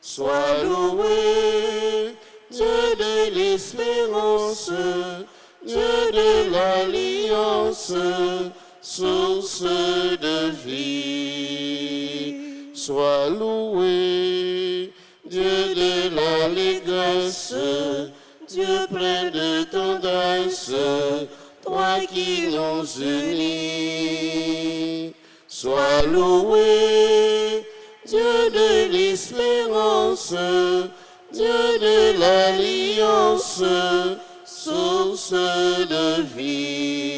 Sois loué, Dieu de l'espérance, Dieu de l'alliance, source de vie. Sois loué, Dieu de l'allégresse, Dieu plein de tendresse, toi qui nous unis. Sois loué, Dieu de l'espérance, Dieu de l'alliance, source de vie.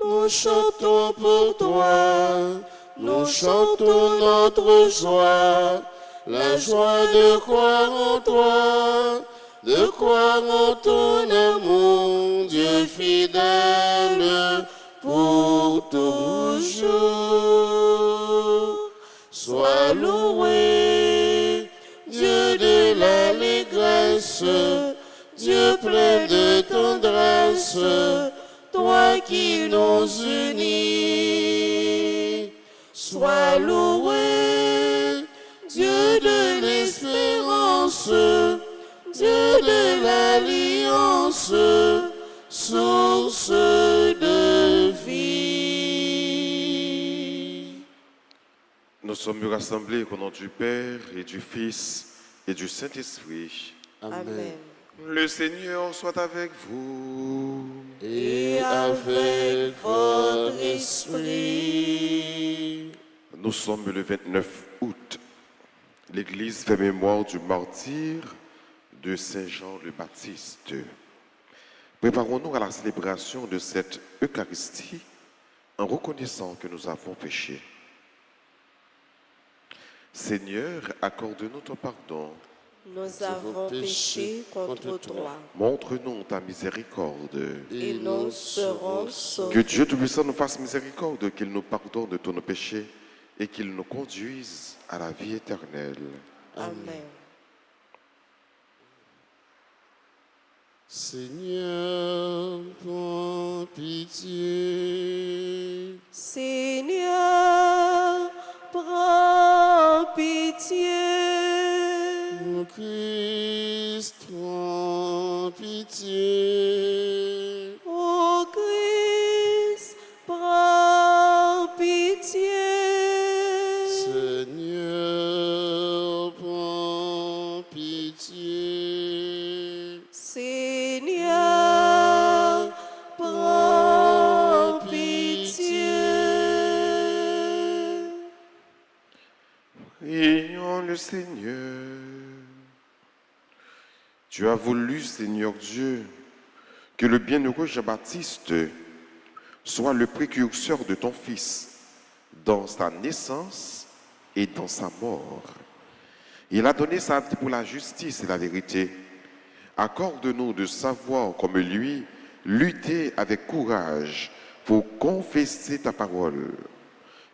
Nous chantons pour toi, nous chantons notre joie, la joie de croire en toi, de croire en ton amour, Dieu fidèle pour toujours. Sois loué, Dieu de l'allégresse, Dieu plein de tendresse, toi qui nous unis. Sois loué, Dieu de l'espérance, Dieu de l'alliance, source de vie. Nous sommes rassemblés au nom du Père et du Fils et du Saint-Esprit. Amen. Le Seigneur soit avec vous. Et avec votre esprit. Nous sommes le 29 août. L'Église fait mémoire du martyre de Saint Jean le Baptiste. Préparons-nous à la célébration de cette Eucharistie en reconnaissant que nous avons péché. Seigneur, accorde-nous ton pardon. Nous avons péché contre toi. Montre-nous ta miséricorde. Et nous serons sauvés. Que Dieu Tout-Puissant nous fasse miséricorde, qu'il nous pardonne de tous nos péchés et qu'il nous conduise à la vie éternelle. Amen. Seigneur, prends pitié. Seigneur, prends pitié. Mon Christ, prends pitié. Ô Christ, prends pitié. Seigneur, prends pitié. Seigneur, prends pitié. Prions le Seigneur. Tu as voulu, Seigneur Dieu, que le bienheureux Jean-Baptiste soit le précurseur de ton Fils dans sa naissance et dans sa mort. Il a donné sa vie pour la justice et la vérité. Accorde-nous de savoir, comme lui, lutter avec courage pour confesser ta parole.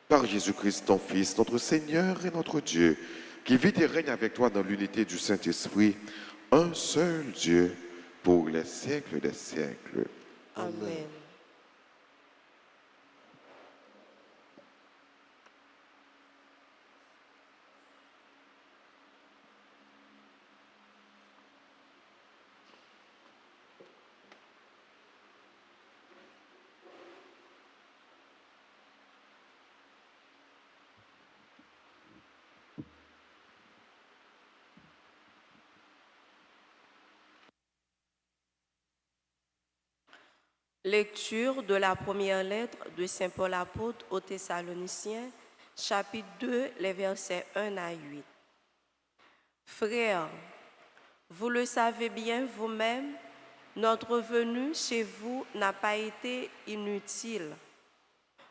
Par Jésus-Christ, ton Fils, notre Seigneur et notre Dieu, qui vit et règne avec toi dans l'unité du Saint-Esprit, un seul Dieu, pour les siècles des siècles. Amen. Lecture de la première lettre de Saint Paul apôtre aux Thessaloniciens, chapitre 2, les versets 1 à 8. Frères, vous le savez bien vous-même, notre venue chez vous n'a pas été inutile.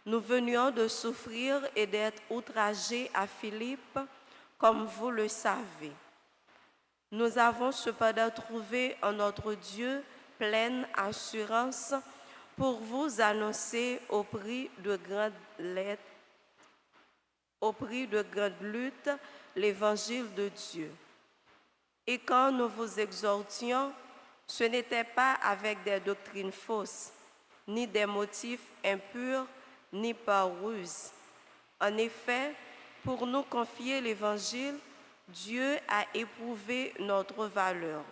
Nous venions de souffrir et d'être outragés à Philippe, comme vous le savez. Nous avons cependant trouvé en notre Dieu pleine assurance pour vous annoncer au prix de grandes luttes l'évangile de Dieu. Et quand nous vous exhortions, ce n'était pas avec des doctrines fausses, ni des motifs impurs, ni par ruse. En effet, pour nous confier l'Évangile, Dieu a éprouvé notre valeur,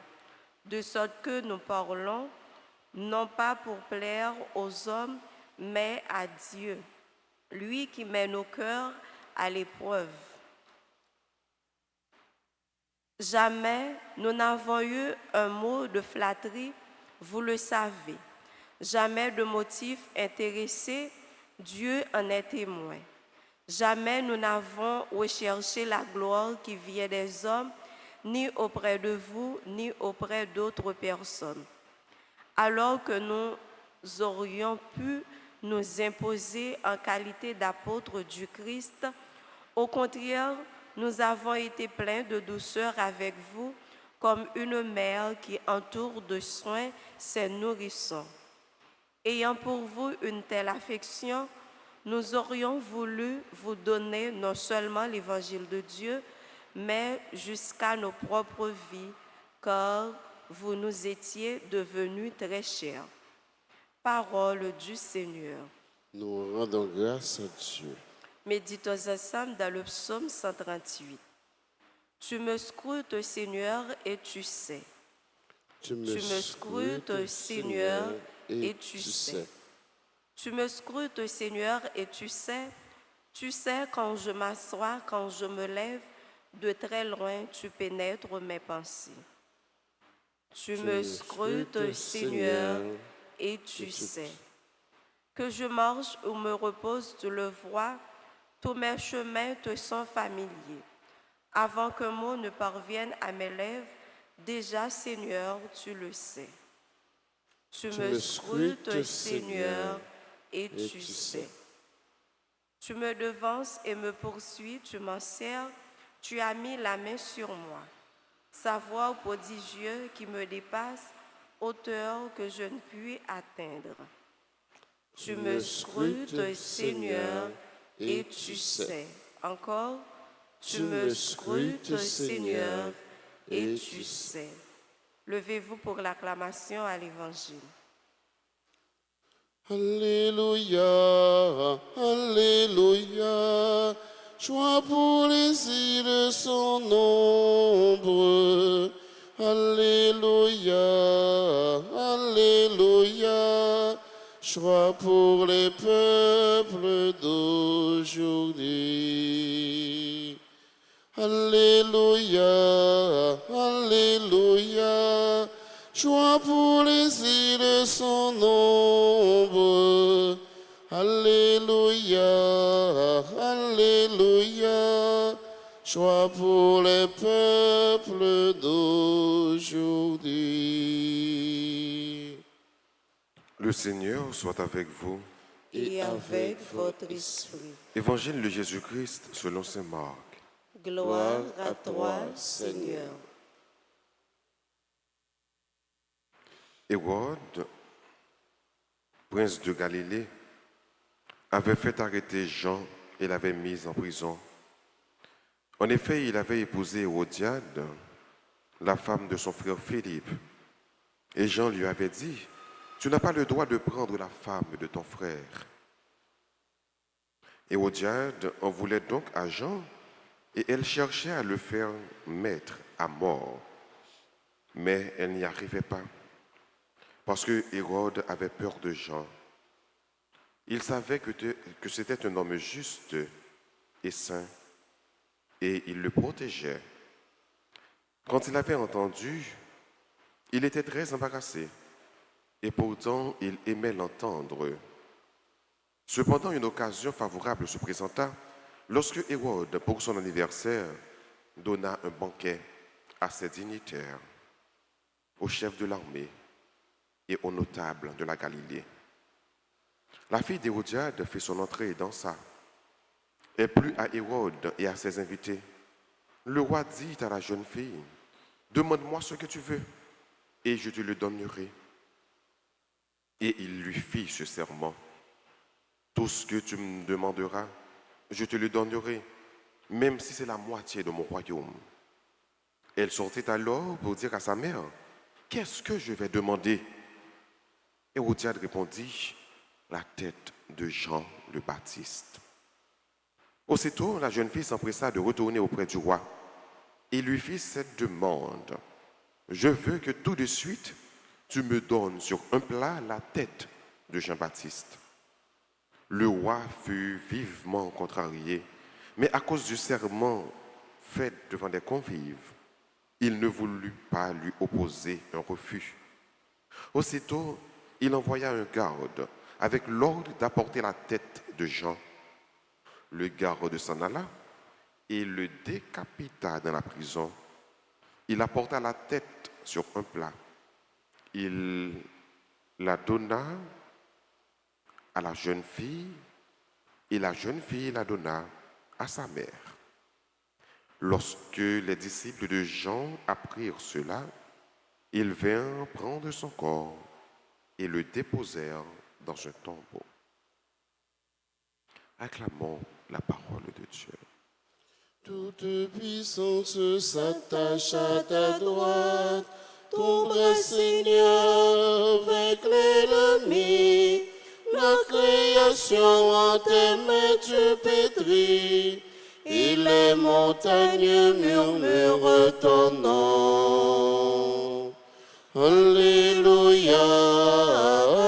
de sorte que nous parlons, non pas pour plaire aux hommes, mais à Dieu, lui qui met nos cœurs à l'épreuve. Jamais nous n'avons eu un mot de flatterie, vous le savez. Jamais de motif intéressé, Dieu en est témoin. Jamais nous n'avons recherché la gloire qui vient des hommes, ni auprès de vous, ni auprès d'autres personnes. Alors que nous aurions pu nous imposer en qualité d'apôtres du Christ, au contraire, nous avons été pleins de douceur avec vous, comme une mère qui entoure de soins ses nourrissons. Ayant pour vous une telle affection, nous aurions voulu vous donner non seulement l'évangile de Dieu, mais jusqu'à nos propres vies, car vous nous étiez devenus très chers. Parole du Seigneur. Nous rendons grâce à Dieu. Méditons ensemble dans le psaume 138. Tu me scrutes, Seigneur, et tu sais. Tu Tu me scrutes, Seigneur, et tu sais. Tu me scrutes, Seigneur, et tu sais. Tu sais quand je m'assois, quand je me lève, de très loin tu pénètres mes pensées. Tu me scrutes, Seigneur, et tu sais. Que je marche ou me repose, tu le vois, tous mes chemins te sont familiers. Avant qu'un mot ne parvienne à mes lèvres, déjà, Seigneur, tu le sais. Tu me scrutes, Seigneur, et tu sais. Tu me devances et me poursuis, tu m'en sers, tu as mis la main sur moi. Savoir prodigieux qui me dépasse, hauteur que je ne puis atteindre. Tu me scrutes, Seigneur, et tu sais. Encore, tu me scrutes, Seigneur, et tu sais. Levez-vous pour l'acclamation à l'Évangile. Alléluia, Alléluia. Joie pour les îles sans nombre. Alléluia, Alléluia. Joie pour les peuples d'aujourd'hui. Alléluia, Alléluia. Joie pour les îles sans nombre. Alléluia, Alléluia. Joie pour les peuples d'aujourd'hui. Le Seigneur soit avec vous. Et avec votre esprit. Évangile de Jésus-Christ selon saint Marc. Gloire à toi, Seigneur. Hérode, prince de Galilée, avait fait arrêter Jean et l'avait mis en prison. En effet, il avait épousé Hérodiade, la femme de son frère Philippe. Et Jean lui avait dit, « Tu n'as pas le droit de prendre la femme de ton frère. » Hérodiade en voulait donc à Jean, et elle cherchait à le faire mettre à mort. Mais elle n'y arrivait pas, parce que Hérode avait peur de Jean. Il savait que c'était un homme juste et saint, et il le protégeait. Quand il avait entendu, il était très embarrassé, et pourtant il aimait l'entendre. Cependant, une occasion favorable se présenta lorsque Hérode, pour son anniversaire, donna un banquet à ses dignitaires, aux chefs de l'armée et aux notables de la Galilée. La fille d'Hérodiade fit son entrée et dansa. Elle plut à Hérode et à ses invités. Le roi dit à la jeune fille, « Demande-moi ce que tu veux, et je te le donnerai. » Et il lui fit ce serment, « Tout ce que tu me demanderas, je te le donnerai, même si c'est la moitié de mon royaume. » Elle sortit alors pour dire à sa mère, « Qu'est-ce que je vais demander ?» Hérodiade répondit, « La tête de Jean le Baptiste. » Aussitôt, la jeune fille s'empressa de retourner auprès du roi et lui fit cette demande. Je veux que tout de suite, tu me donnes sur un plat la tête de Jean-Baptiste. Le roi fut vivement contrarié, mais à cause du serment fait devant des convives, il ne voulut pas lui opposer un refus. Aussitôt, il envoya un garde avec l'ordre d'apporter la tête de Jean. Le garde s'en alla et le décapita dans la prison. Il apporta la tête sur un plat. Il la donna à la jeune fille et la jeune fille la donna à sa mère. Lorsque les disciples de Jean apprirent cela, ils vinrent prendre son corps et le déposèrent dans un tombeau. Acclamons la parole de Dieu. Toute puissance s'attache à ta droite. Ton bras, Seigneur, avec l'ennemi. La création en tes mains tu pétris. Et les montagnes murmurent ton nom. Alléluia,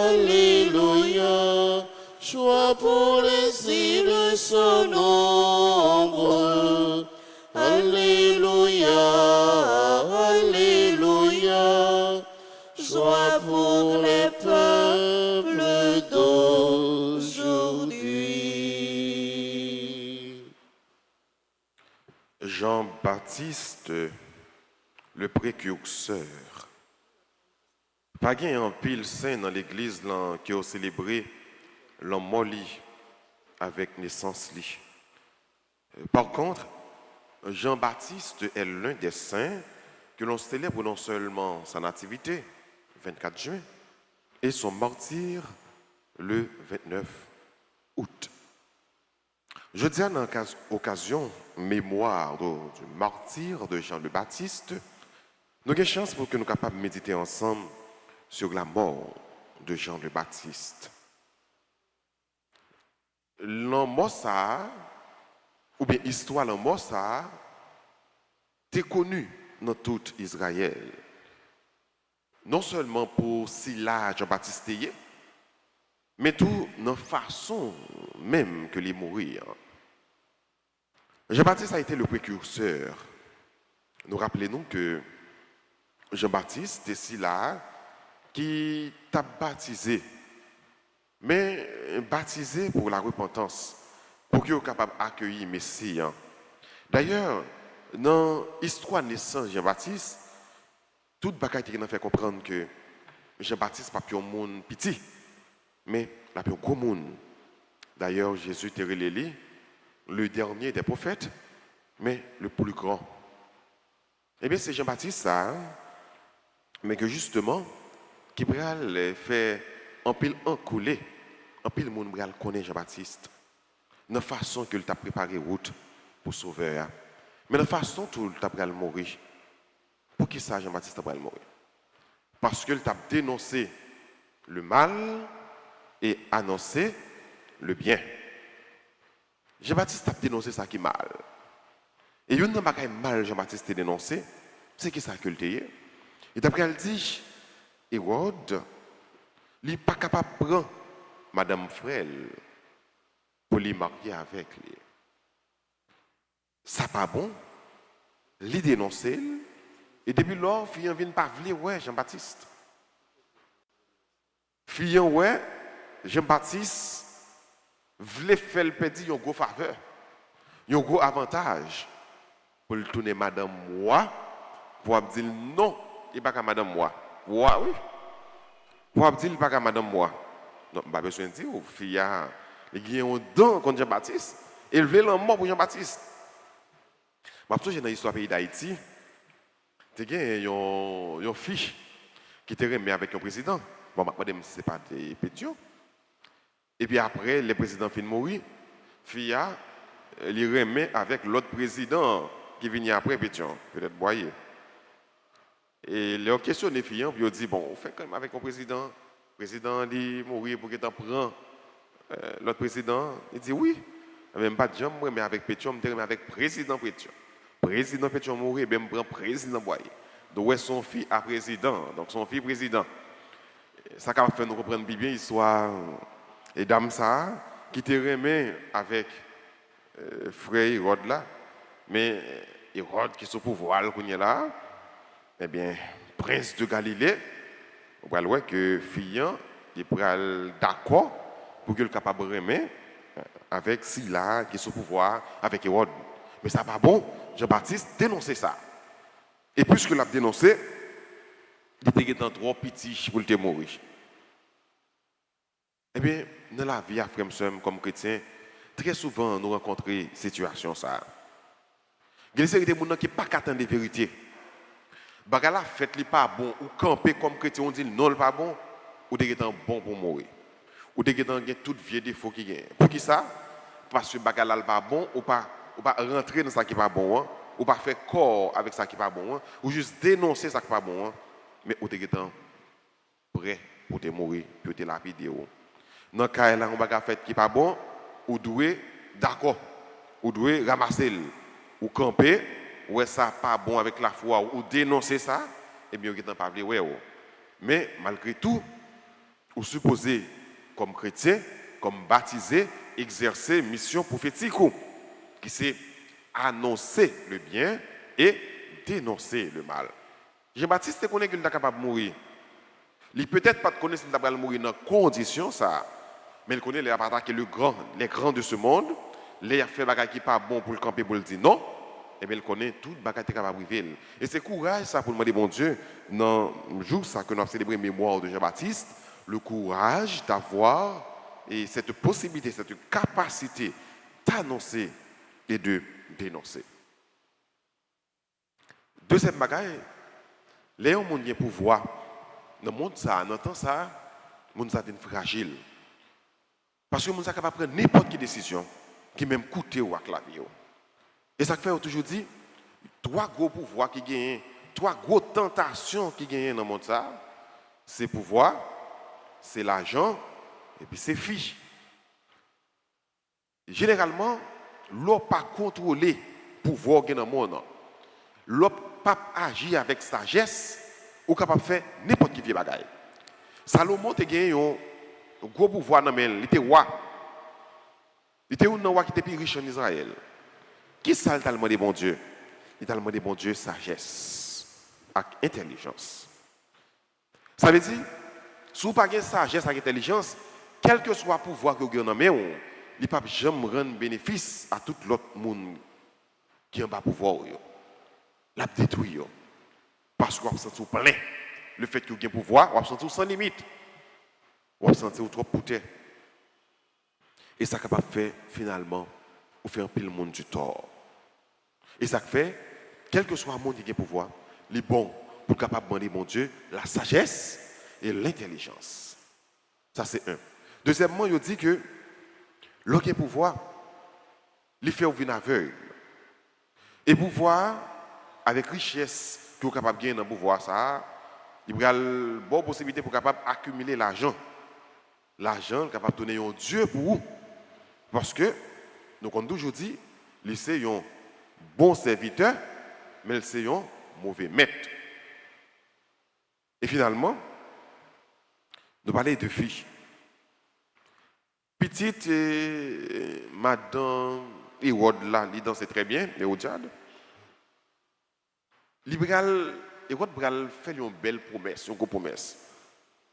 Alléluia. Joie pour les îles sans nombre. Alléluia, Alléluia. Joie pour les peuples d'aujourd'hui. Jean-Baptiste, le précurseur. Pas gain en pile saint dans l'église là, qui a célébré l'homme moli avec naissance li. Par contre, Jean-Baptiste est l'un des saints que l'on célèbre non seulement sa nativité, 24 juin, et son martyre, le 29 août. Je dis à l'occasion mémoire du martyre de Jean le Baptiste, nous avons une chance pour que nous soyons capables de méditer ensemble sur la mort de Jean le Baptiste. L'homme ça, ou bien histoire l'homme ça, est connue dans tout Israël. Non seulement pour Sila Jean-Baptiste, mais tout dans la façon même que les mourir. Jean-Baptiste a été le précurseur. Nous rappelons que Jean-Baptiste est Sila qui t'a baptisé, mais baptisé pour la repentance, pour qu'il soit capable d'accueillir le Messie. D'ailleurs, dans l'histoire de naissance de Jean-Baptiste, toute bagaille qui nous fait comprendre que Jean-Baptiste n'est pas un monde petit, mais un gros monde. D'ailleurs, Jésus était relé le dernier des prophètes, mais le plus grand. Eh bien, c'est Jean-Baptiste, ça, mais que justement, qui va faire en pile couler, en pile monde va connaître Jean-Baptiste, de façon qu'il t'a préparé route pour sauver, mais de façon tout il t'a mourir. Pour qui ça Jean-Baptiste va mourir? Parce qu'il t'a dénoncé le mal et annoncé le bien. Jean-Baptiste a dénoncé ça qui est mal. Et une chose mal Jean-Baptiste a dénoncé, c'est qui ça qu'il était. Et d'après elle dit, Hérode, il n'est pas capable de prendre Madame Frêle pour les marier avec lui. Ça pas bon. Il dénoncé. Et depuis lors, fille vient pas vouloir ouais Jean-Baptiste. Fille ouais Jean-Baptiste voulait faire le petit un gros faveur, un gros avantage pour le tourner madame moi pour dire non, il pas qu'à madame moi. Oui. Pour dire il pas qu'à madame moi. Non, pas besoin de dire fille il y a un don contre Jean-Baptiste, il veut l'amour pour Jean-Baptiste. Ma petite dans l'histoire pays d'Haïti, il y a une fiche qui était remis avec un président. Bon, madame, ce n'est pas des pétions. Et puis après, le président finit de mourir. Fia, il remet avec l'autre président qui vient après pétion, peut-être Boyer. Et leur question les filles, puis ils dit bon, on fait quand même avec un président. Le président dit mourir pour qu'il t'en prend l'autre président. Il dit oui. Même pas de jambe, mais avec Pétion, mais avec président Pétion. Président Pétion mourir, ben prend président Boyer. Donc ouais, son fils à président, donc son fils président. Ça qui a fait nous comprendre bien l'histoire et dame ça qui te remet avec frère Hérode là, mais Hérode qui est au pouvoir qu'on est là, eh bien prince de Galilée, on va voir que Fian il est d'accord pour qu'il soit capable de remettre avec Sila qui est au pouvoir avec Hérode. Mais ça pas bon, Jean-Baptiste dénonçait ça. Et puisque l'a dénoncé, il était trop petit pour le mourir. Eh bien, dans la vie, frère comme chrétien, très souvent nous rencontrons des situations ça. Il y a des gens qui ne pas attendre des vérités. Bagala fait li pas bon ou camper comme chrétien on dit non le pas bon ou des gens bon pour mourir. Ou des gens qui ont tout vieux défaut qui gagne. Pour qui ça? Parce que bagala pas bon ou pas rentrer dans ça qui pas bon hein, ou pas faire corps avec ça qui pas bon hein, ou juste dénoncer ça qui pas bon hein, mais ou des gens prêt pour te mourir, pour te lapider. Dans le cas là on baga fait qui pas bon, ou doué d'accord, ou doué ramasser ou camper, ouais ça pas bon avec la foi ou dénoncer ça, et bien on pas ouais. Mais malgré tout, ou supposé comme chrétien, comme baptisé, exercer mission prophétique qui c'est annoncer le bien et dénoncer le mal. Jean-Baptiste connaît qu'il est capable de mourir. Il peut-être pas connaître qu'il va mourir dans condition ça, mais il connaît les attaques les grands de ce monde, les affaires bagages qui pas bon pour le camper pour le dire non, et bien il connaît tout bagages qui capable de vivre. Et c'est courage ça pour demander bon Dieu dans le jour ça que nous avons célébré mémoire de Jean-Baptiste, le courage d'avoir et cette possibilité, cette capacité d'annoncer et de dénoncer. Deuxième bagaille, les gens ont un pouvoir. Dans le monde, dans le temps, le monde est fragile. Parce que le monde est capable de prendre n'importe quelle décision qui même coûte ou à la vie. Et ça fait toujours dit, trois gros pouvoirs qui gagnent, trois grosses tentations qui gagnent dans le monde, c'est pouvoir, c'est l'argent et puis c'est filles. Généralement, l'on pas contrôler le pouvoir dans le monde. L'on pas agir avec sagesse ou capable de faire n'importe qui bagaille. Salomon a gagné un gros pouvoir dans le monde. Il était roi. Il était un roi qui était plus riche en Israël. Qui ça t'a demandé bon Dieu? Il t'a demandé bon Dieu sagesse et intelligence. Ça veut dire, si vous n'avez pas de sagesse et intelligence, quel que soit le pouvoir que vous avez dans le monde, il ne peut jamais rendre bénéfice à tout l'autre monde qui n'a pas pouvoir. La détruit. Parce qu'on se sent plein. Le fait que vous avez pouvoir, on se sent sans limite. On se sent trop pouté. Et ça capable de faire finalement, ou faire un pile monde du tort. Et ça fait, quel que soit le monde qui a pouvoir, il est bon pour capable de demander mon Dieu la sagesse et l'intelligence. Ça c'est un. Deuxièmement, il dit que l'homme qui a pouvoir, il fait ouvrir aveugle. Et pouvoir, avec richesse que vous êtes capable de gagner dans le pouvoir, ça, il y a une bonne possibilité pour capable accumuler l'argent. L'argent capable de donner un Dieu pour vous. Parce que, nous avons toujours dit, c'est un bon serviteur, mais c'est un mauvais maître. Et finalement, nous parlons de filles. Petite madame Hérode là, il danse très bien, Hérodiade. Hérode fait une belle promesse, une grosse promesse.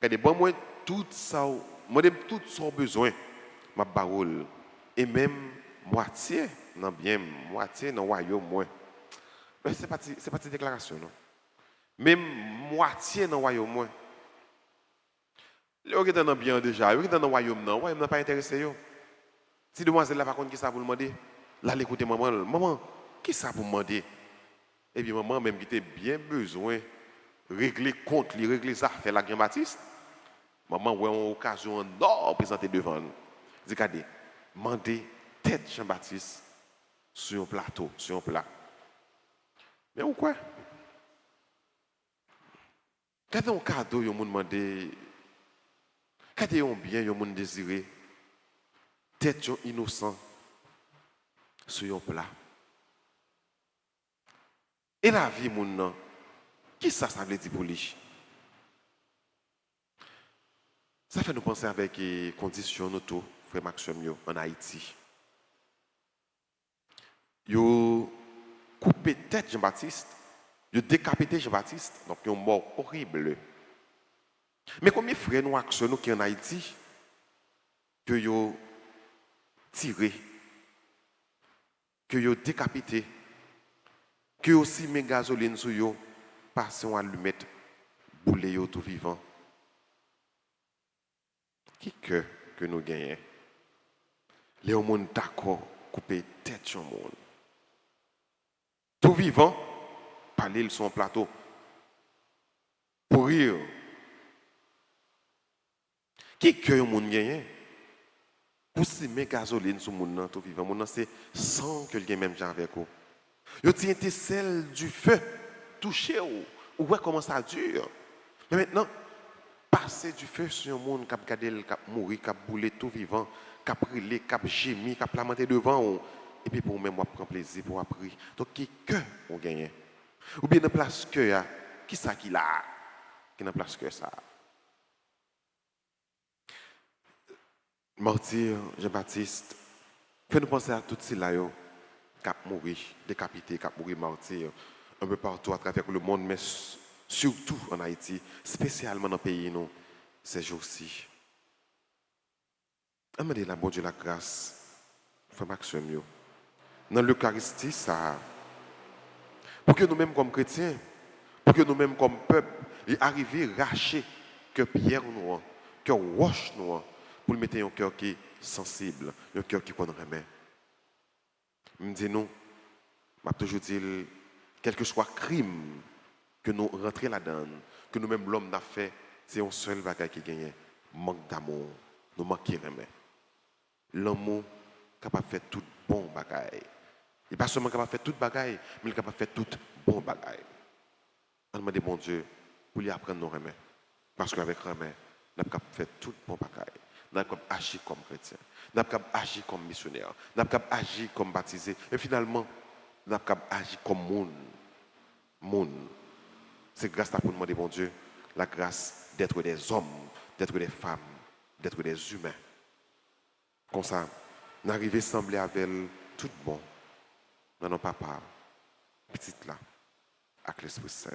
Elle dit, bon, moi, tout ça, moi, tout son besoin, ma parole, et même moitié, non bien, moitié dans le royaume, moi. Mais ce n'est pas une déclaration, non. Même moitié dans le royaume, moi. Vous êtes dans bien déjà, vous êtes dans le royaume, non, vous n'êtes pas intéressé. Si demoiselle là, par contre, qui ça vous demander? Là, écoutez, maman, qui ça vous demander? Eh bien, maman, même qui était bien besoin de régler compte, régler ça, faire la Jean-Baptiste. Maman, ouais, une occasion d'or présenter devant nous. Dis, regardez, mandez tête Jean-Baptiste sur un plateau, sur un plat. Mais ou quoi? Quand un cadeau, vous demandez, quand un bien, vous désiré, tête innocent, sur un plat. Et la vie, mon nom, qui ça veut dire pour lui? Ça fait nous penser avec les conditions auto, frère Maxime, en Haïti. Yo coupé tête Jean-Baptiste, yo décapité Jean-Baptiste, donc une mort horrible. Mais combien de frères nous actions qui en Haïti que yo tiré, que yo décapité, que yo aussi mis gasoline sur yo, passé en allumette, boule yo tout vivant. Qui que nous gagnons? Les gens d'accord couper tête sur monde. Tout vivant, parler sur un plateau. Pour rire. Qui que les gens gagnent? Pour si mettre gasoline sur monde tout vivant, monde c'est sans que le même gens avec vous. Yo tient celle du feu touché ou ouais comment ça dure. Mais maintenant passer du feu sur un monde qui a gardé qui a mouru, qui a boulé tout vivant, qui a brûlé, qui a gémi, qui a lamenté devant et puis pour même prendre plaisir pour apprendre. Donc qui que on gagne? Ou bien dans place que qui ça qui là qui dans place que ça. Martyr Jean-Baptiste, fait nous penser à tout cela qui a mouru, décapité, qui a mouru martyr un peu partout à travers le monde, mais surtout en Haïti, spécialement dans le pays, nous, ces jours-ci. Demandez la bonne Dieu la grâce, frère Maxime, dans l'Eucharistie, ça, pour que nous-mêmes comme chrétiens, pour que nous-mêmes comme peuple, arrivions à racher que pierre nous, que roche nous, pour mettre un cœur qui est sensible, un cœur qui connaît remet. Je me dis nous, je toujours dit, quel que soit le crime que nous rentrons là-dedans, que nous-mêmes l'homme n'a fait, c'est un seul bagage qui gagne, manque d'amour, nous manquons remet. L'amour capable de faire tout bon bagage. Il n'est pas seulement capable de faire tout bagage, mais il est capable de faire tout bon bagage. On demande bon Dieu pour lui apprendre nos remèdes. Parce qu'avec remèdes, nous sommes capables de faire tout bon bagage. Nous sommes capables d'agir comme chrétiens. Nous sommes capables d'agir comme missionnaires. Nous sommes capables d'agir comme baptisés. Et finalement, nous sommes capables d'agir comme monde. C'est grâce à pour demander bon Dieu la grâce d'être des hommes, d'être des femmes, d'être des humains. Comme ça, nous arrivons à sembler avec tout bon. Dans nos papas, petite là, avec l'Esprit Saint.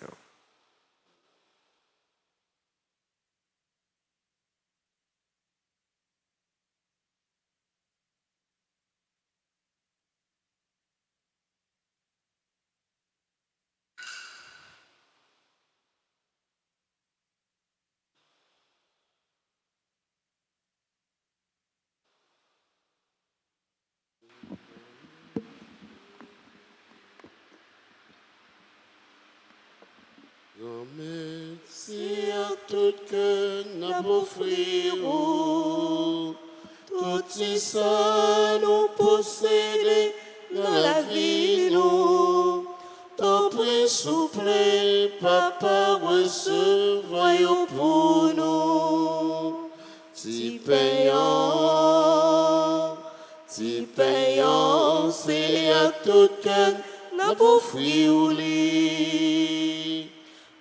Merci à tout que nous offrirons, tout ça nous posséder dans la vie nous. Ton prix souple, papa, recevons pour nous. Si payant, c'est à tout que nous offrirons.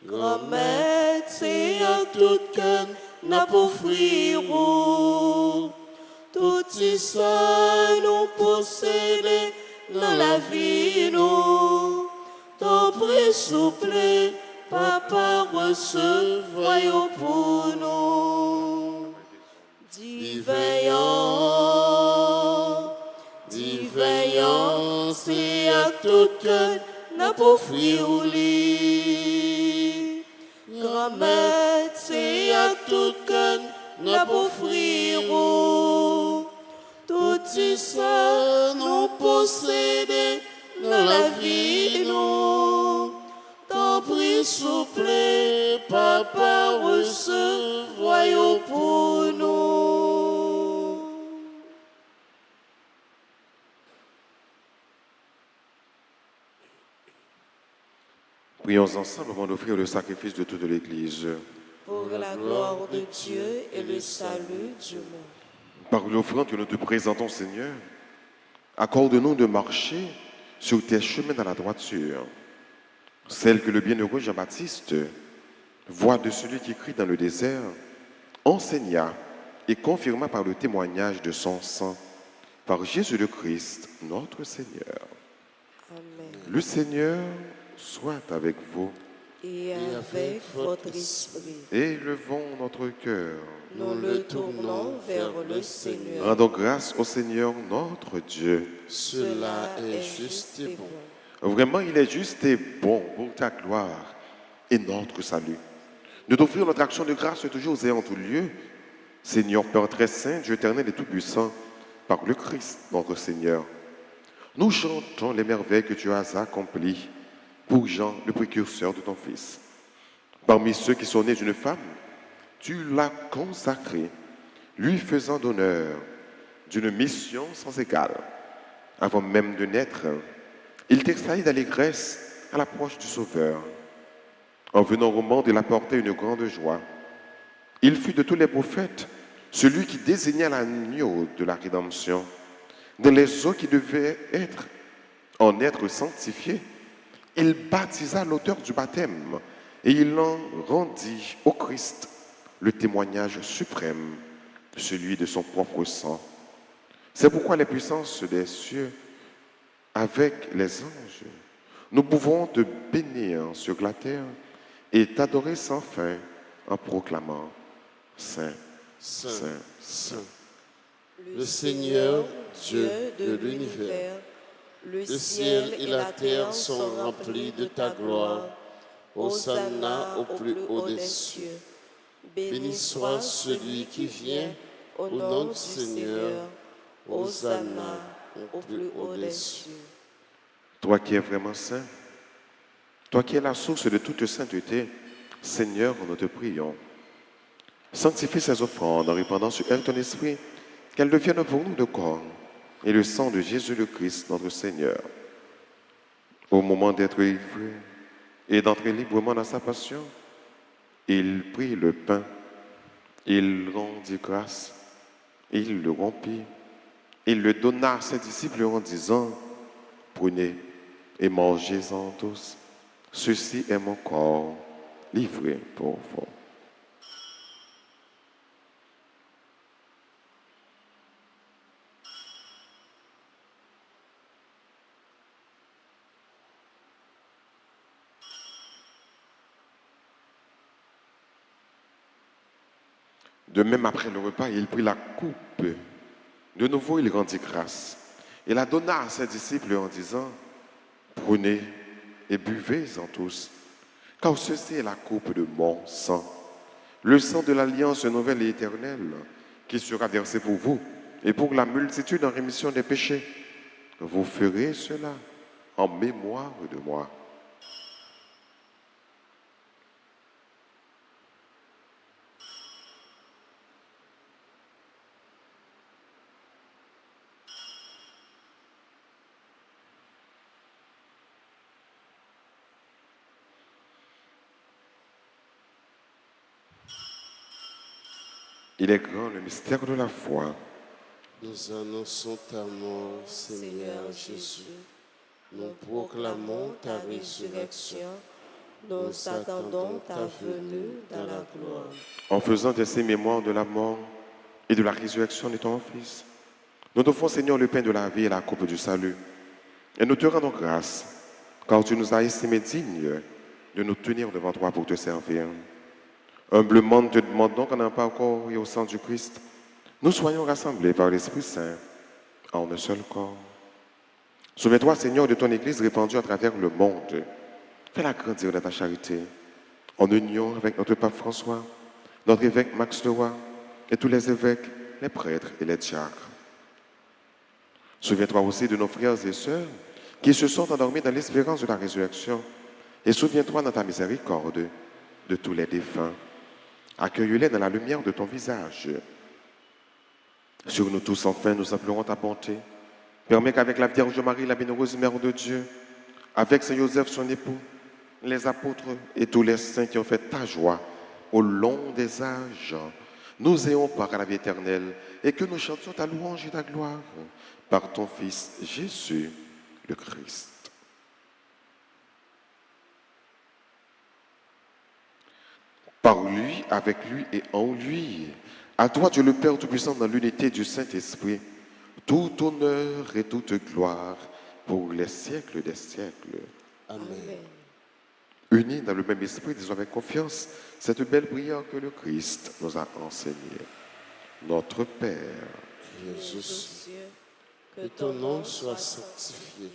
Grand-mère, c'est à tout cœur, n'a pas offrirons. Tout ça nous posséder dans la vie nous. Ton prix souple, papa, recevons pour nous. Diveillant, c'est à tout cœur, n'a pas offrirons. Grand-mère, c'est à tout cœur, n'a pas offrirons. Tout ça nous posséder dans la vie nous. Ton prix souple, papa, recevons pour nous. Prions ensemble avant d'offrir le sacrifice de toute l'Église. Pour la gloire de Dieu et le salut du monde. Par l'offrande que nous te présentons, Seigneur, Accorde-nous de marcher sur tes chemins dans la droiture, celle que le bienheureux Jean-Baptiste, voix de celui qui crie dans le désert, enseigna et confirma par le témoignage de son sang, par Jésus le Christ, notre Seigneur. Amen. Le Seigneur soit avec vous. Et avec votre esprit, Élevons notre cœur. nous le tournons vers le Seigneur. Rendons grâce au Seigneur notre Dieu. Cela est juste et bon. Vraiment, il est juste et bon pour ta gloire et notre salut. De t'offrir notre action de grâce toujours et en tout lieu, Seigneur Père très saint, Dieu éternel et tout-puissant, par le Christ notre Seigneur. Nous chantons les merveilles que tu as accomplies pour Jean, le précurseur de ton Fils. Parmi ceux qui sont nés d'une femme, tu l'as consacré, lui faisant d'honneur d'une mission sans égale. Avant même de naître, il t'extraït d'allégresse à l'approche du Sauveur. En venant au monde, il apportait une grande joie. Il fut de tous les prophètes celui qui désigna l'agneau de la rédemption, dans les eaux qui devaient en être sanctifiés. Il baptisa l'auteur du baptême et il en rendit au Christ le témoignage suprême, celui de son propre sang. C'est pourquoi les puissances des cieux, avec les anges, nous pouvons te bénir sur la terre et t'adorer sans fin en proclamant Saint, Saint, Saint, Saint. Le Seigneur, Dieu de l'univers, le ciel et la terre sont remplis de ta gloire. Hosanna au plus haut des cieux. Béni soit celui qui vient au nom du Seigneur. Hosanna au plus haut des cieux. Toi qui es vraiment saint, toi qui es la source de toute sainteté, Seigneur, nous te prions. Sanctifie ces offrandes en répandant sur elles ton esprit, qu'elles deviennent pour nous le corps et le sang de Jésus le Christ, notre Seigneur. Au moment d'être livré et d'entrer librement dans sa passion, il prit le pain, il rendit grâce, il le rompit, il le donna à ses disciples en disant, prenez et mangez-en tous, ceci est mon corps livré pour vous. De même, après le repas, il prit la coupe. De nouveau, il rendit grâce. Il la donna à ses disciples en disant, prenez et buvez-en tous, car ceci est la coupe de mon sang, le sang de l'alliance nouvelle et éternelle, qui sera versé pour vous et pour la multitude en rémission des péchés. Vous ferez cela en mémoire de moi. Il est grand le mystère de la foi. Nous annonçons ta mort, Seigneur Jésus. Nous proclamons ta résurrection. Nous attendons ta venue dans la gloire. En faisant de ces mémoires de la mort et de la résurrection de ton Fils, nous t'offrons, Seigneur, le pain de la vie et la coupe du salut. Et nous te rendons grâce, car tu nous as estimés dignes de nous tenir devant toi pour te servir. Humblement, nous te demandons qu'en un pas au corps et au sang du Christ, nous soyons rassemblés par l'Esprit Saint en un seul corps. Souviens-toi, Seigneur, de ton Église répandue à travers le monde. Fais-la grandir dans ta charité, en union avec notre pape François, notre évêque Max Leroy et tous les évêques, les prêtres et les diacres. Souviens-toi aussi de nos frères et sœurs qui se sont endormis dans l'espérance de la résurrection. Et souviens-toi dans ta miséricorde de tous les défunts. Accueille-les dans la lumière de ton visage. Sur nous tous, enfin, nous implorons ta bonté. Permets qu'avec la Vierge Marie, la bienheureuse Mère de Dieu, avec Saint Joseph, son époux, les apôtres et tous les saints qui ont fait ta joie au long des âges, nous ayons part à la vie éternelle et que nous chantions ta louange et ta gloire par ton Fils Jésus le Christ. Par lui, avec lui et en lui, à toi Dieu le Père Tout-Puissant dans l'unité du Saint-Esprit, tout honneur et toute gloire pour les siècles des siècles. Amen. Unis dans le même esprit, disons avec confiance cette belle prière que le Christ nous a enseignée. Notre Père, Jésus, que ton nom soit sanctifié,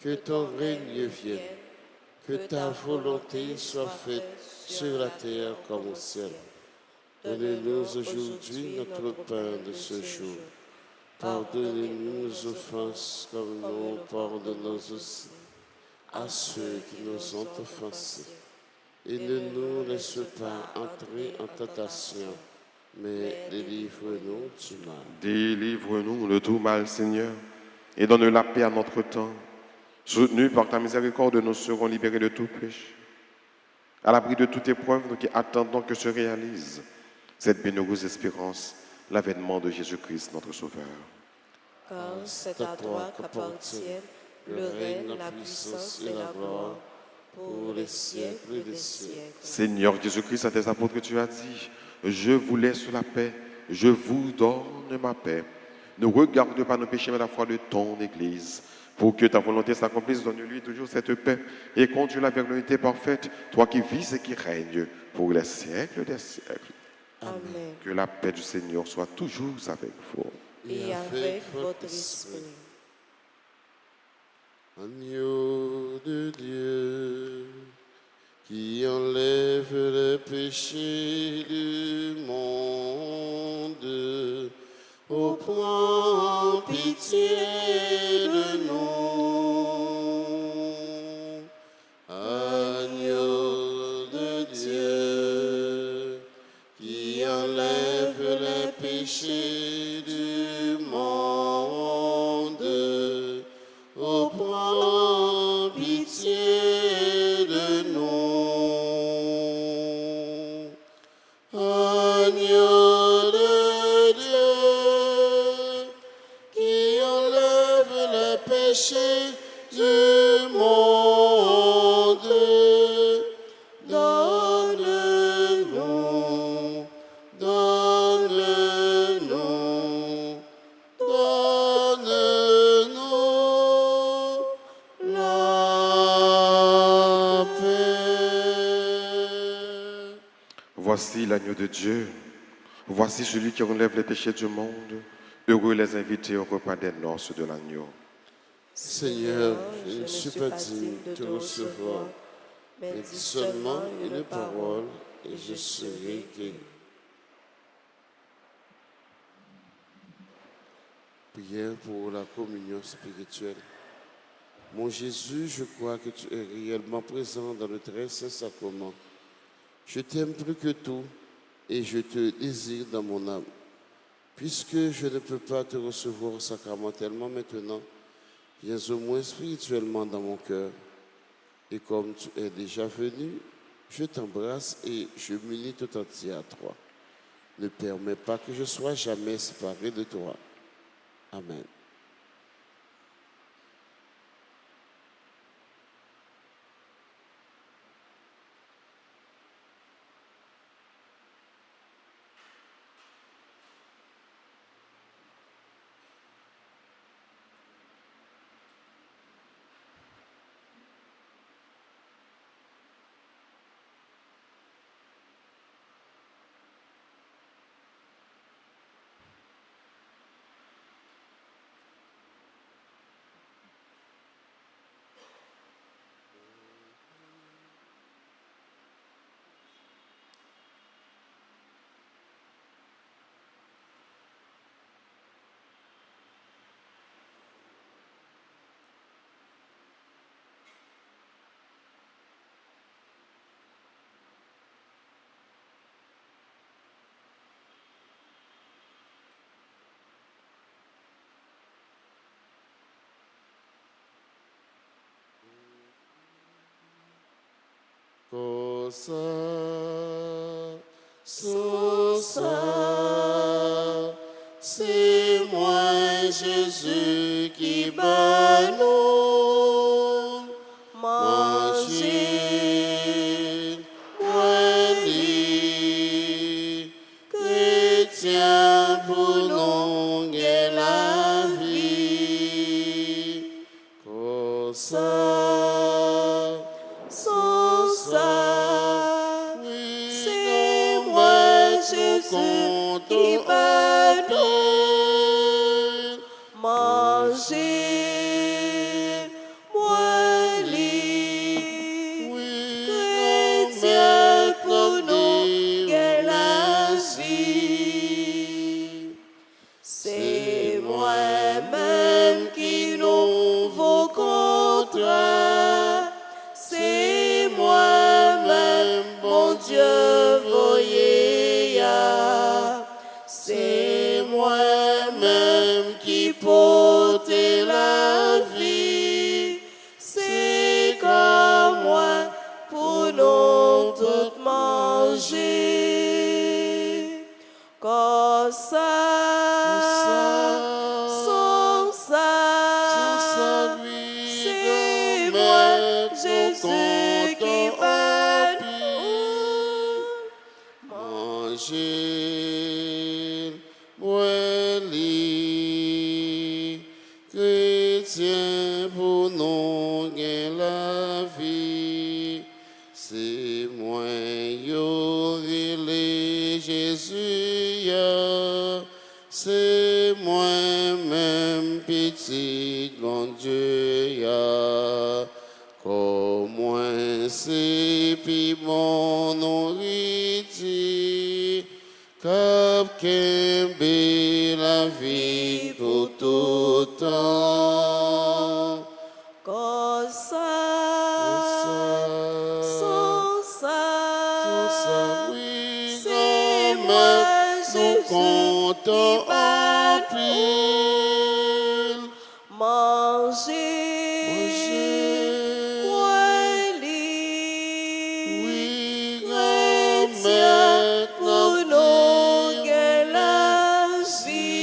que ton règne vienne, que ta volonté soit faite sur la terre comme au ciel. Donne-nous aujourd'hui notre pain de ce jour. Pardonnez-nous nos offenses comme nous pardonnons aussi à ceux qui nous ont offensés. Et ne nous laisse pas entrer en tentation, mais délivre-nous du mal. délivre-nous de tout mal, Seigneur, et donne la paix à notre temps. Soutenus par ta miséricorde, nous serons libérés de tout péché. À l'abri de toute épreuve, nous qui attendons que se réalise cette bienheureuse espérance, l'avènement de Jésus-Christ, notre Sauveur. Car c'est à toi qu'appartiennent le règne, la puissance et la gloire pour les siècles des siècles. Seigneur Jésus-Christ, à tes apôtres, tu as dit, je vous laisse la paix, je vous donne ma paix. Ne regarde pas nos péchés, mais la foi de ton Église. Pour que ta volonté s'accomplisse, donne-lui toujours cette paix et conduis-la vers l'unité parfaite, toi qui vis et qui règnes pour les siècles des siècles. Amen. Que la paix du Seigneur soit toujours avec vous. Et avec votre esprit. Agneau de Dieu, qui enlève les péchés du monde, ô prends pitié de nous. Agneau de Dieu, qui enlève les péchés du monde, ô prends pitié de nous. Agneau de Dieu, qui enlève les péchés du monde, donne-nous, donne-nous, donne-nous la paix. Voici l'agneau de Dieu. Voici celui qui enlève les péchés du monde. Heureux les invités au repas des noces de l'agneau. Seigneur, je ne suis pas digne de te recevoir, mais dis seulement une parole et je serai guéri. Prière pour la communion spirituelle. Mon Jésus, je crois que tu es réellement présent dans le très saint sacrement. Je t'aime plus que tout et je te désire dans mon âme. Puisque je ne peux pas te recevoir sacramentellement maintenant, viens au moins spirituellement dans mon cœur. Et comme tu es déjà venu, je t'embrasse et je m'unis tout entier à toi. Ne permets pas que je sois jamais séparé de toi. Amen. Sosa, c'est moi Jésus qui bat nous, manger, boire, chrétien pour nous et la vie. Pour ça, sans ça, c'est moi Jésus qui bat nous, manger, boire, chrétien pour nous et la vie. C'est moi-même qui nouveau contrat. C'est moi-même, mon Dieu, voyez. C'est moi-même qui porte la vie. C'est comme moi pour nous tous manger. Comme ça, sans ça, c'est moi, Jésus qui bat nous. Manger, boire, chrétien pour nous gain la vie. C'est moi, les Jésus, c'est moi-même, petit bon Dieu, comme moi, c'est puis mon nourriture, cap kembe la vie pour tout temps. Comme ça, sans ça, oui, c'est moi, nous comptons en pile. Manger, boire, oui, chrétien pour nous gain la vie.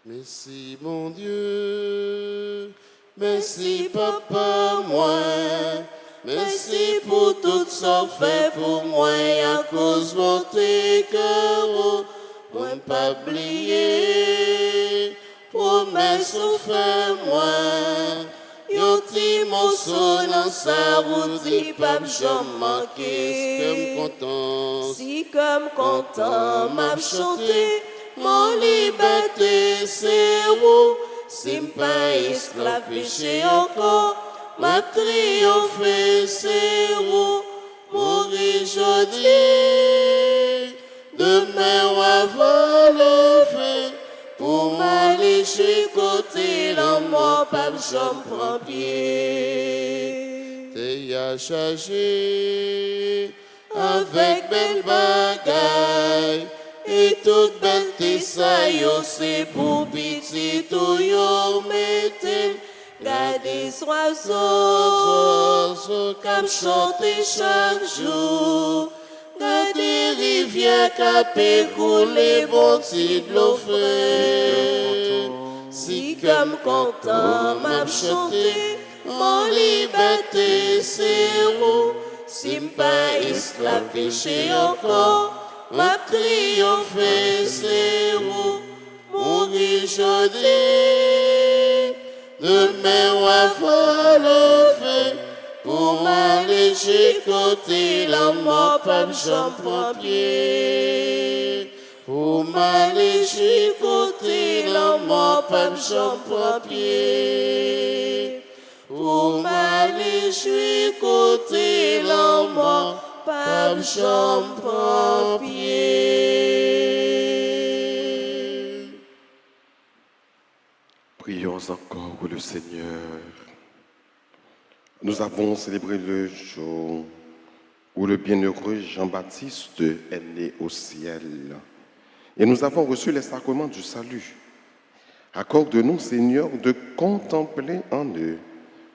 Merci mon Dieu, merci papa moi, merci pour tout ça fait pour moi à cause de mon cœur, moi pas oublier, promesse fait moi, yon ti morceau dans sa route, dit pas j'en manquer, comme content, si comme content m'a chanté. Mon liberté, c'est où? Si m'pas esclave péché encore, ma triomphe, c'est où? Mourir jeudi, demain on va lever, pour m'aller côté la mort, pas j'en prends pied. T'es à charger avec belle bagaille. Et toute bête ça yo c'est pour petit tout yo mettez. Gardez oiseaux comme chanter chaque jour. Gardez rivière cap couler bon petit de l'eau frais. Si comme content m'a chanté, mon liberté c'est où? Si m'pas esclave péché encore. Ma triomphe, c'est où? Mourir jeudi, demain on va lever, pour m'aller côté la mort, pas j'en prends pied. Pour m'aller côté la mort, pas j'en prends pied. Pour m'aller côté la mort, pas j'en prends pied. Prions encore le Seigneur. Nous avons célébré le jour où le bienheureux Jean-Baptiste est né au ciel. Et nous avons reçu les sacrements du salut. Accorde-nous, Seigneur, de contempler en eux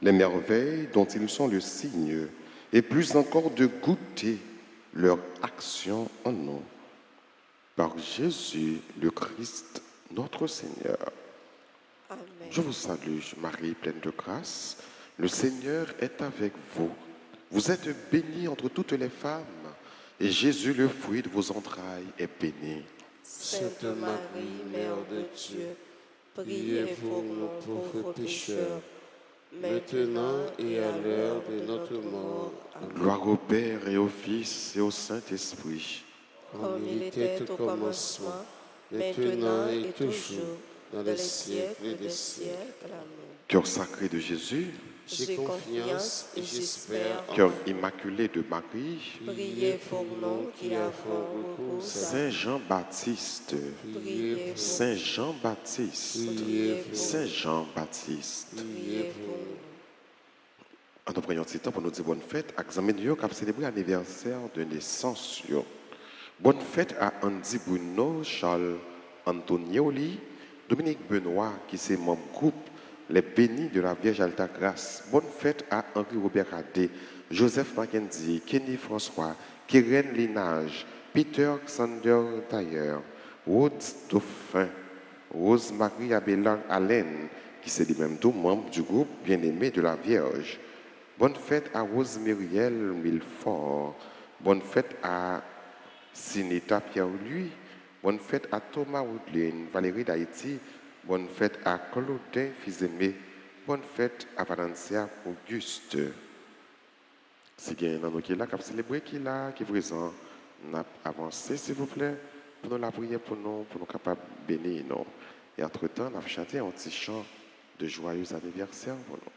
les merveilles dont ils sont le signe et plus encore de goûter leur action en nous. Par Jésus, le Christ, notre Seigneur. Amen. Je vous salue, Marie, pleine de grâce. Le Seigneur est avec vous. Vous êtes bénie entre toutes les femmes, et Jésus, le fruit de vos entrailles, est béni. Sainte Marie, Mère de Dieu, priez pour nous pauvres pécheurs, maintenant et à l'heure de notre mort. Amen. Gloire au Père et au Fils et au Saint-Esprit. Comme il était au commencement, maintenant et toujours, dans les siècles des siècles. Amen. Cœur sacré de Jésus, J'ai confiance et j'espère en cœur immaculé de Marie, Priez pour nous qui avons recours à Saint Jean-Baptiste, Priez pour Saint Jean-Baptiste, Priez pour Saint Jean-Baptiste. Priez pour nous. En nous prenons ce temps pour nous dire bonne fête, à Xaménio qui a célébré l'anniversaire de naissance. Bonne fête à Andy Bruno, Charles Antonioli, Dominique Benoît, qui c'est mon groupe Les Bénis de la Vierge Alta Grâce. Bonne fête à Henri Robert Cadet, Joseph Mackenzie, Kenny François, Keren Linage, Peter Xander Tailleur, Rhodes Dauphin, Rose-Marie Abélan Allen, qui c'est les mêmes deux membres du groupe Bien-Aimé de la Vierge. Bonne fête à Rose Myriel Milfort. Bonne fête à Sinita Pierre-Louis. Bonne fête à Thomas Woodlin, Valérie d'Haïti. Bonne fête à Claudin Fils-Aimé. Bonne fête à Valencia Auguste. Si il y a un qui est là, qui a célébré, qui est là, qui est présent, on a avancé, s'il vous plaît, pour nous la prière pour nous capables de bénir. Non. Et entre-temps, on a chanté un petit chant de joyeux anniversaire pour nous.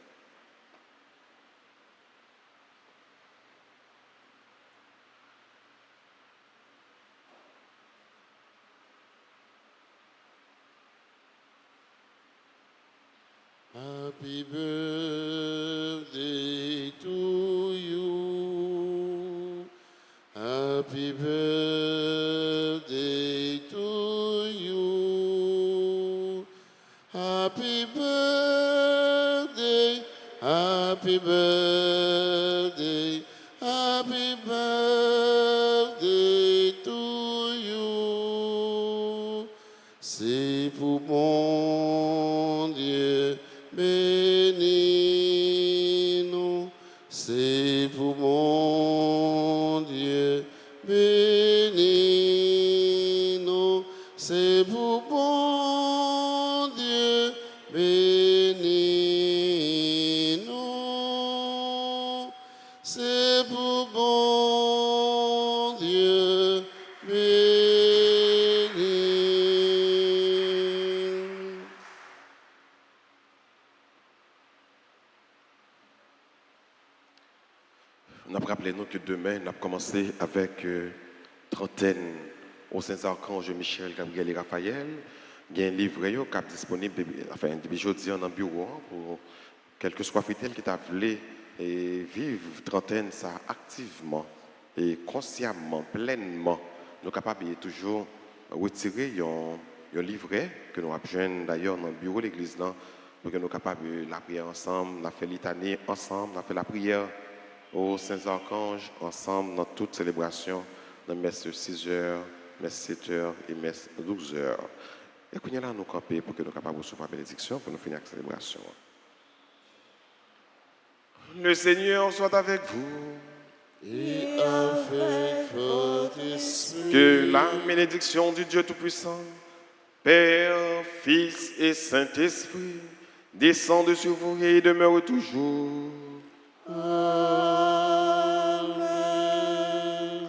Happy birthday to you. Happy birthday to you. Happy birthday, happy birthday, happy birthday to you. C'est pour mon Dieu. Bénis-nous, c'est pour mon Dieu. Bénis-nous, c'est pour mon Dieu. Bénis-nous, c'est pour mon Dieu. Rappelez-nous que demain, on a commencé avec trentaine au Saint-Archange Michel, Gabriel et Raphaël. Il y a un livret qui est disponible depuis jeudi en bureau pour quel que soit fidèle qui t'a voulu et vivre trentaine ça activement et consciemment, pleinement. Nous sommes capables de toujours retirer un livret que nous avons d'ailleurs dans le bureau de l'église pour que nous soyons capables de la prière ensemble, de faire litanie ensemble, de faire la prière aux Saints Archanges, ensemble dans toute célébration, dans messe 6h, messe 7h et messe 12h. Et qu'on y a là nous camper pour que nous soyons capables de recevoir la bénédiction pour nous finir la célébration. Le Seigneur soit avec vous. Et avec votre esprit. Que la bénédiction du Dieu Tout-Puissant, Père, Fils et Saint-Esprit, descende sur vous et demeure toujours. Amen.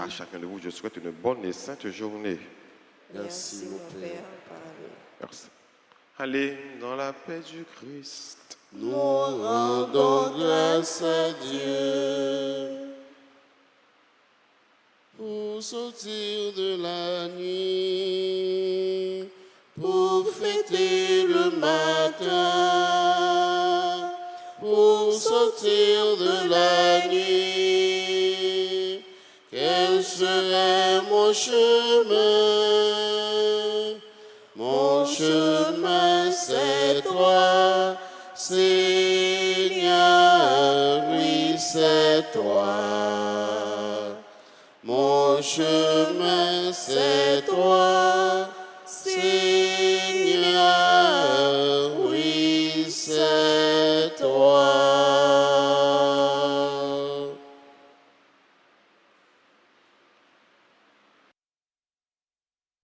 À chacun de vous, je souhaite une bonne et sainte journée. Merci, mon Père. Merci. Allez dans la paix du Christ. Nous rendons grâce à Dieu pour sortir de la nuit, pour fêter le matin, pour sortir de la nuit. Quel serait mon chemin? Mon chemin, c'est toi, Seigneur, oui, c'est toi. Mon chemin, c'est toi.